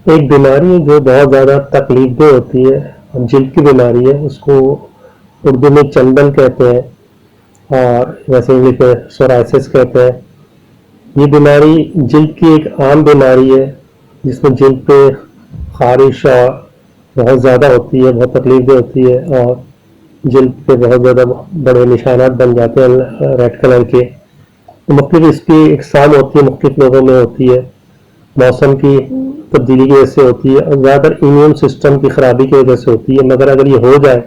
ایک بیماری ہے جو بہت زیادہ تکلیف دہ ہوتی ہے، جلد کی بیماری ہے، اس کو اردو میں چنبل کہتے ہیں اور ویسے انگلش میں سورائسس کہتے ہیں۔ یہ بیماری جلد کی ایک عام بیماری ہے جس میں جلد پہ خارش بہت زیادہ ہوتی ہے، بہت تکلیف دہ ہوتی ہے اور جلد پہ بہت زیادہ بڑے نشانات بن جاتے ہیں ریڈ کلر کے۔ مختلف اس کی اقسام ہوتی ہے، مختلف لوگوں میں ہوتی ہے، موسم کی تبدیلی کی وجہ سے ہوتی ہے اور زیادہ تر امیون سسٹم کی خرابی کی وجہ سے ہوتی ہے۔ مگر اگر یہ ہو جائے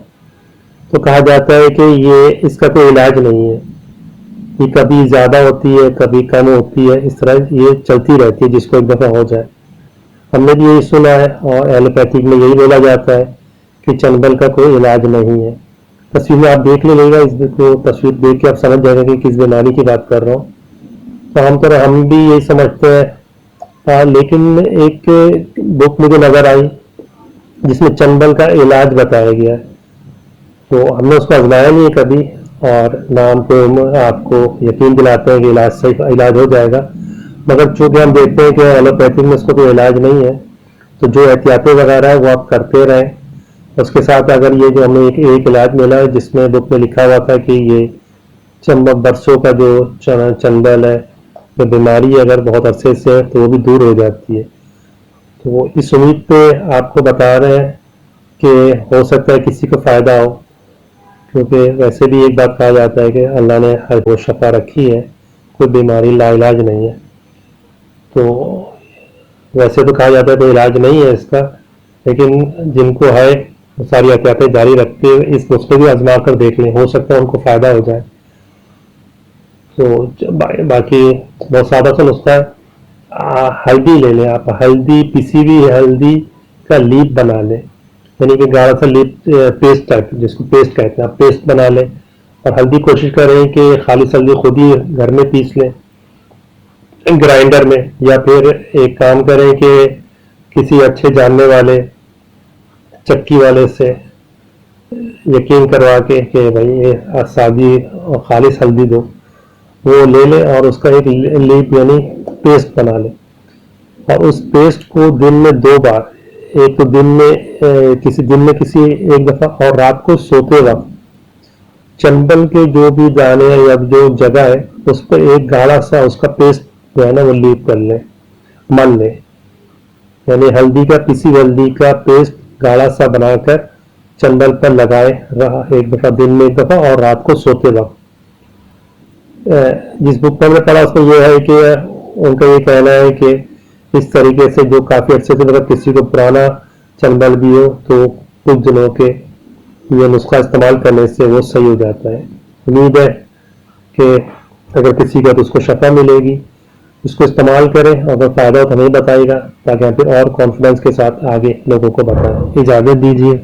تو کہا جاتا ہے کہ یہ اس کا کوئی علاج نہیں ہے، یہ کبھی زیادہ ہوتی ہے کبھی کم ہوتی ہے، اس طرح یہ چلتی رہتی ہے جس کو ایک دفعہ ہو جائے۔ ہم نے بھی یہی سنا ہے اور ایلوپیتھک میں یہی بولا جاتا ہے کہ چنبل کا کوئی علاج نہیں ہے۔ تصویر میں آپ دیکھ لے گا، اس کو تصویر دیکھ کے آپ سمجھ جائیں گے کہ کس بیماری کی بات کر رہا ہوں۔ تو عام طور ہم بھی یہی سمجھتے ہیں، لیکن ایک بک مجھے نظر آئی جس میں چنبل کا علاج بتایا گیا ہے، تو ہم نے اس کو آزمایا نہیں ہے کبھی اور نہ ہم کو آپ کو یقین دلاتے ہیں کہ علاج صحیح علاج ہو جائے گا، مگر چونکہ ہم دیکھتے ہیں کہ ایلوپیتھک میں اس کو کوئی علاج نہیں ہے تو جو احتیاطیں وغیرہ ہے وہ آپ کرتے رہیں۔ اس کے ساتھ اگر یہ جو ہمیں ایک علاج ملا ہے جس میں بک میں لکھا ہوا تھا کہ یہ برسوں کا جو چنبل ہے یا بیماری ہے اگر بہت عرصے سے ہے تو وہ بھی دور ہو جاتی ہے، تو اس امید پہ آپ کو بتا رہے ہیں کہ ہو سکتا ہے کسی کو فائدہ ہو، کیونکہ ویسے بھی ایک بات کہا جاتا ہے کہ اللہ نے ہر کو شفا رکھی ہے، کوئی بیماری لا علاج نہیں ہے۔ تو ویسے تو کہا جاتا ہے کوئی علاج نہیں ہے اس کا، لیکن جن کو ہے وہ ساری احتیاطیں جاری رکھتے ہوئے اس نسخے بھی آزما کر دیکھ لیں، ہو سکتا ہے ان کو فائدہ ہو جائے۔ تو باقی بہت سادہ سا نسخہ ہے، ہلدی لے لیں آپ، ہلدی پسی ہوئی ہلدی کا لیپ بنا لیں، یعنی کہ گاڑھا سا لیپ پیسٹ ٹائپ جس کو پیسٹ کہتے ہیں، آپ پیسٹ بنا لیں اور ہلدی کوشش کریں کہ خالص ہلدی خود ہی گھر میں پیس لیں گرائنڈر میں، یا پھر ایک کام کریں کہ کسی اچھے جاننے والے چکی والے سے یقین کروا کے کہ بھائی یہ سادی اور خالص ہلدی دو، وہ لے لیں اور اس کا ایک لیپ یعنی پیسٹ بنا لیں، اور اس پیسٹ کو دن میں 2 بار، ایک تو دن میں کسی ایک دفعہ اور رات کو سوتے وقت چنبل کے جو بھی دانے یا جو جگہ ہے اس پر ایک گاڑھا سا اس کا پیسٹ جو ہے نا وہ لیپ کر لیں، من لیں، یعنی ہلدی کا پسی ہلدی کا پیسٹ گاڑھا سا بنا کر چنبل پر لگائے رہا ایک دفعہ دن میں ایک دفعہ اور رات کو سوتے وقت۔ جس بک پر میں پڑھا اس میں یہ ہے کہ ان کا یہ کہنا ہے کہ اس طریقے سے جو کافی عرصے سے مطلب کسی کو پرانا چنبل بھی ہو تو کچھ دنوں کے یہ نسخہ استعمال کرنے سے وہ صحیح ہو جاتا ہے۔ امید ہے کہ اگر کسی کا تو اس کو شفا ملے گی، اس کو استعمال کریں اور اگر فائدہ ہو تو ہمیں بتائے گا تاکہ ہم پھر اور کانفیڈنس کے ساتھ آگے لوگوں کو بتائیں۔ اجازت دیجیے۔